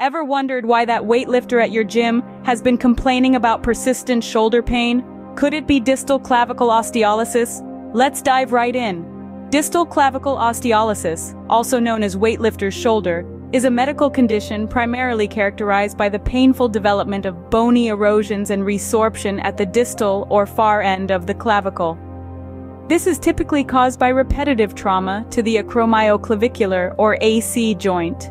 Ever wondered why that weightlifter at your gym has been complaining about persistent shoulder pain? Could it be distal clavicle osteolysis? Let's dive right in. Distal clavicle osteolysis, also known as weightlifter's shoulder, is a medical condition primarily characterized by the painful development of bony erosions and resorption at the distal or far end of the clavicle. This is typically caused by repetitive trauma to the acromioclavicular or AC joint.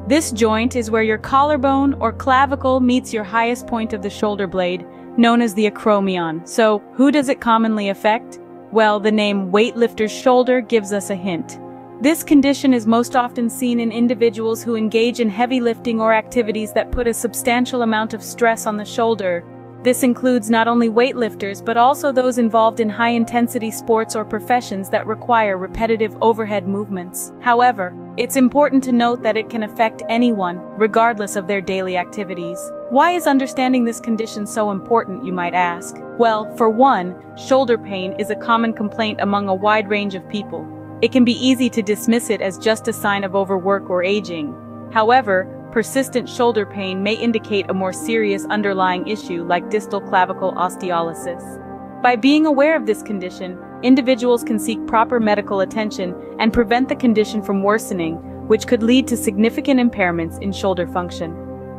This joint is where your collarbone or clavicle meets your highest point of the shoulder blade, known as the acromion. So, who does it commonly affect? Well, the name weightlifter's shoulder gives us a hint. This condition is most often seen in individuals who engage in heavy lifting or activities that put a substantial amount of stress on the shoulder. This includes not only weightlifters but also those involved in high-intensity sports or professions that require repetitive overhead movements. However, it's important to note that it can affect anyone, regardless of their daily activities. Why is understanding this condition so important, you might ask? Well, for one, shoulder pain is a common complaint among a wide range of people. It can be easy to dismiss it as just a sign of overwork or aging. However, persistent shoulder pain may indicate a more serious underlying issue like distal clavicle osteolysis. By being aware of this condition, individuals can seek proper medical attention and prevent the condition from worsening, which could lead to significant impairments in shoulder function.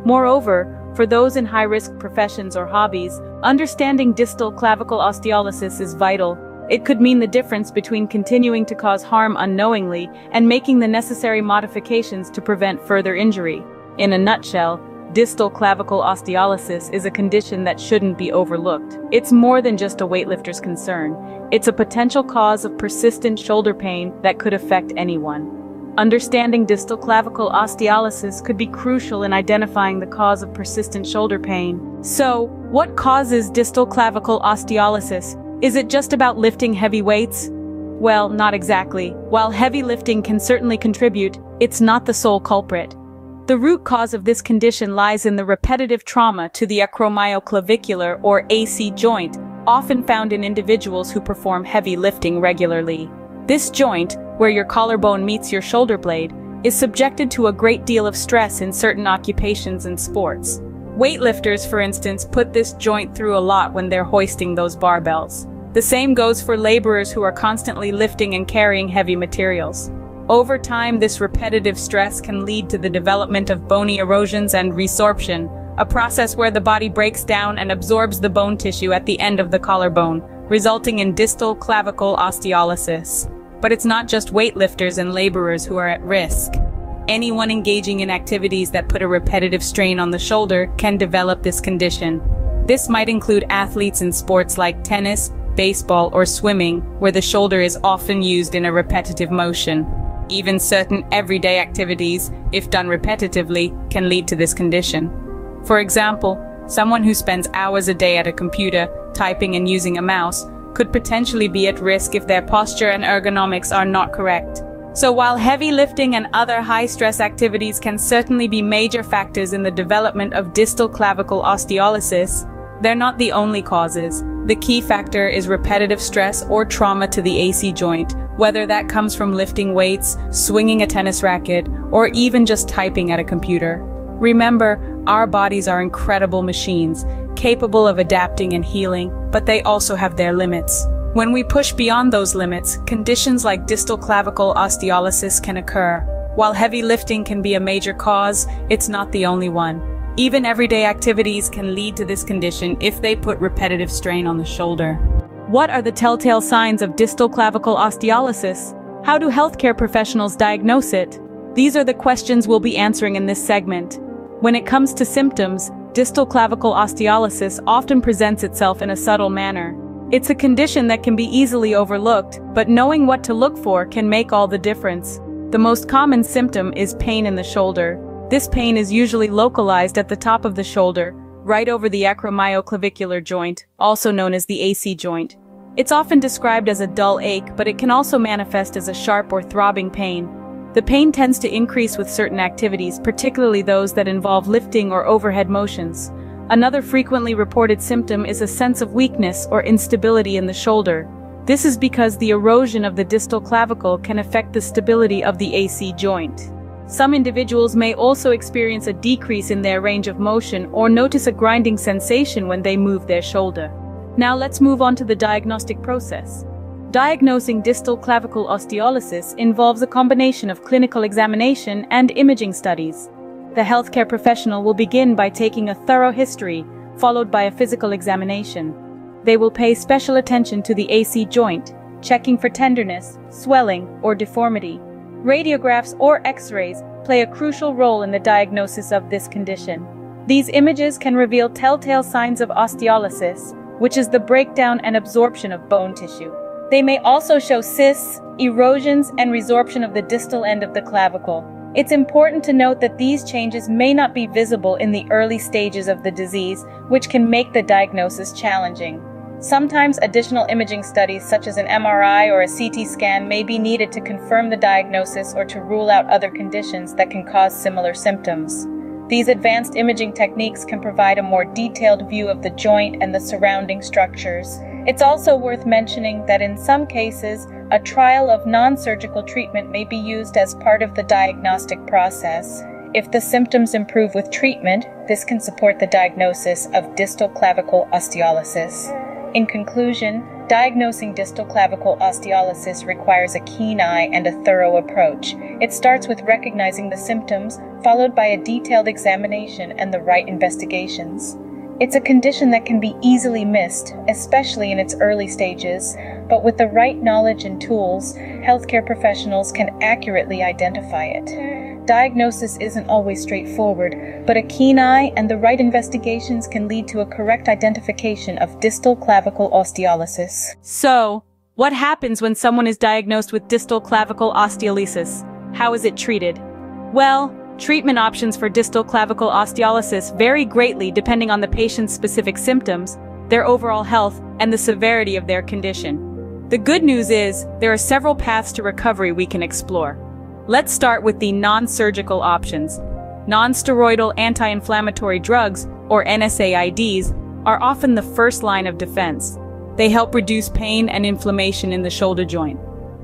Moreover, for those in high-risk professions or hobbies, understanding distal clavicle osteolysis is vital. It could mean the difference between continuing to cause harm unknowingly and making the necessary modifications to prevent further injury. In a nutshell, distal clavicle osteolysis is a condition that shouldn't be overlooked. It's more than just a weightlifter's concern. It's a potential cause of persistent shoulder pain that could affect anyone. Understanding distal clavicle osteolysis could be crucial in identifying the cause of persistent shoulder pain. So, what causes distal clavicle osteolysis? Is it just about lifting heavy weights? Well, not exactly. While heavy lifting can certainly contribute, it's not the sole culprit. The root cause of this condition lies in the repetitive trauma to the acromioclavicular or AC joint, often found in individuals who perform heavy lifting regularly. This joint, where your collarbone meets your shoulder blade, is subjected to a great deal of stress in certain occupations and sports. Weightlifters, for instance, put this joint through a lot when they're hoisting those barbells. The same goes for laborers who are constantly lifting and carrying heavy materials. Over time, this repetitive stress can lead to the development of bony erosions and resorption, a process where the body breaks down and absorbs the bone tissue at the end of the collarbone, resulting in distal clavicle osteolysis. But it's not just weightlifters and laborers who are at risk. Anyone engaging in activities that put a repetitive strain on the shoulder can develop this condition. This might include athletes in sports like tennis, baseball, or swimming, where the shoulder is often used in a repetitive motion. Even certain everyday activities, if done repetitively, can lead to this condition. For example, someone who spends hours a day at a computer, typing and using a mouse, could potentially be at risk if their posture and ergonomics are not correct. So while heavy lifting and other high-stress activities can certainly be major factors in the development of distal clavicle osteolysis, they're not the only causes. The key factor is repetitive stress or trauma to the AC joint, whether that comes from lifting weights, swinging a tennis racket, or even just typing at a computer. Remember, our bodies are incredible machines, capable of adapting and healing, but they also have their limits. When we push beyond those limits, conditions like distal clavicle osteolysis can occur. While heavy lifting can be a major cause, it's not the only one. Even everyday activities can lead to this condition if they put repetitive strain on the shoulder. What are the telltale signs of distal clavicle osteolysis? How do healthcare professionals diagnose it? These are the questions we'll be answering in this segment. When it comes to symptoms, distal clavicle osteolysis often presents itself in a subtle manner. It's a condition that can be easily overlooked, but knowing what to look for can make all the difference. The most common symptom is pain in the shoulder. This pain is usually localized at the top of the shoulder, right over the acromioclavicular joint, also known as the AC joint. It's often described as a dull ache, but it can also manifest as a sharp or throbbing pain. The pain tends to increase with certain activities, particularly those that involve lifting or overhead motions. Another frequently reported symptom is a sense of weakness or instability in the shoulder. This is because the erosion of the distal clavicle can affect the stability of the AC joint. Some individuals may also experience a decrease in their range of motion or notice a grinding sensation when they move their shoulder. Now let's move on to the diagnostic process. Diagnosing distal clavicle osteolysis involves a combination of clinical examination and imaging studies. The healthcare professional will begin by taking a thorough history, followed by a physical examination. They will pay special attention to the AC joint, checking for tenderness, swelling, or deformity. Radiographs or X-rays play a crucial role in the diagnosis of this condition. These images can reveal telltale signs of osteolysis, which is the breakdown and absorption of bone tissue. They may also show cysts, erosions, and resorption of the distal end of the clavicle. It's important to note that these changes may not be visible in the early stages of the disease, which can make the diagnosis challenging. Sometimes additional imaging studies such as an MRI or a CT scan may be needed to confirm the diagnosis or to rule out other conditions that can cause similar symptoms. These advanced imaging techniques can provide a more detailed view of the joint and the surrounding structures. It's also worth mentioning that in some cases, a trial of non-surgical treatment may be used as part of the diagnostic process. If the symptoms improve with treatment, this can support the diagnosis of distal clavicle osteolysis. In conclusion, diagnosing distal clavicle osteolysis requires a keen eye and a thorough approach. It starts with recognizing the symptoms, followed by a detailed examination and the right investigations. It's a condition that can be easily missed, especially in its early stages, but with the right knowledge and tools, healthcare professionals can accurately identify it. Diagnosis isn't always straightforward, but a keen eye and the right investigations can lead to a correct identification of distal clavicle osteolysis. So, what happens when someone is diagnosed with distal clavicle osteolysis? How is it treated? Well, treatment options for distal clavicle osteolysis vary greatly depending on the patient's specific symptoms, their overall health, and the severity of their condition. The good news is, there are several paths to recovery we can explore. Let's start with the non-surgical options. Non-steroidal anti-inflammatory drugs, or NSAIDs, are often the first line of defense. They help reduce pain and inflammation in the shoulder joint.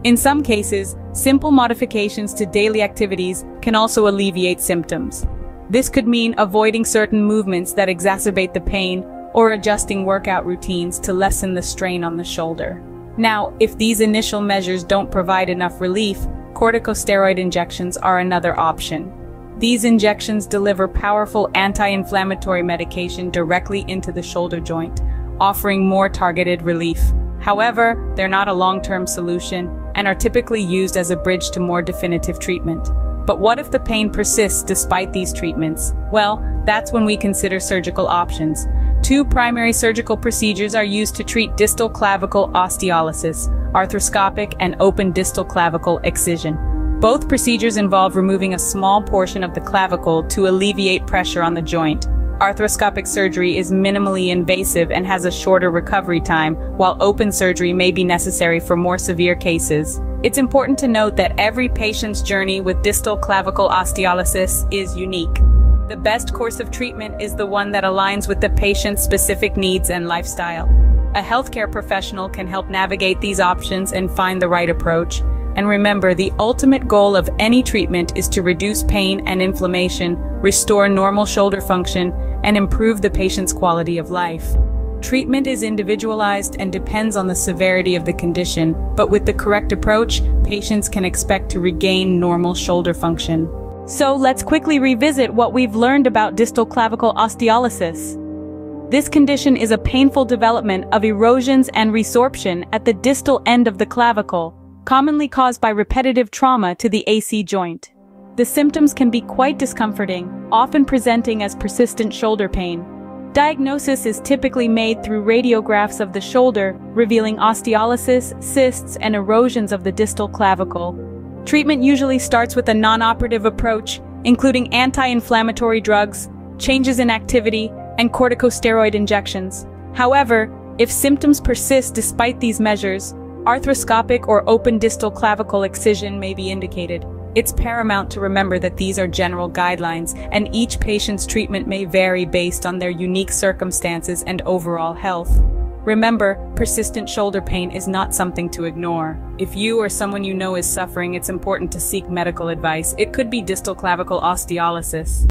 In some cases, simple modifications to daily activities can also alleviate symptoms. This could mean avoiding certain movements that exacerbate the pain or adjusting workout routines to lessen the strain on the shoulder. Now, if these initial measures don't provide enough relief, corticosteroid injections are another option. These injections deliver powerful anti-inflammatory medication directly into the shoulder joint, offering more targeted relief. However, they're not a long-term solution and are typically used as a bridge to more definitive treatment. But what if the pain persists despite these treatments? Well, that's when we consider surgical options. Two primary surgical procedures are used to treat distal clavicle osteolysis: arthroscopic and open distal clavicle excision. Both procedures involve removing a small portion of the clavicle to alleviate pressure on the joint. Arthroscopic surgery is minimally invasive and has a shorter recovery time, while open surgery may be necessary for more severe cases. It's important to note that every patient's journey with distal clavicle osteolysis is unique. The best course of treatment is the one that aligns with the patient's specific needs and lifestyle. A healthcare professional can help navigate these options and find the right approach. And remember, the ultimate goal of any treatment is to reduce pain and inflammation, restore normal shoulder function, and improve the patient's quality of life. Treatment is individualized and depends on the severity of the condition, but with the correct approach, patients can expect to regain normal shoulder function. So let's quickly revisit what we've learned about distal clavicle osteolysis. This condition is a painful development of erosions and resorption at the distal end of the clavicle, commonly caused by repetitive trauma to the AC joint. The symptoms can be quite discomforting, often presenting as persistent shoulder pain. Diagnosis is typically made through radiographs of the shoulder, revealing osteolysis, cysts, and erosions of the distal clavicle. Treatment usually starts with a non-operative approach, including anti-inflammatory drugs, changes in activity, and corticosteroid injections. However, if symptoms persist despite these measures, arthroscopic or open distal clavicle excision may be indicated. It's paramount to remember that these are general guidelines, and each patient's treatment may vary based on their unique circumstances and overall health. Remember, persistent shoulder pain is not something to ignore. If you or someone you know is suffering, it's important to seek medical advice. It could be distal clavicle osteolysis.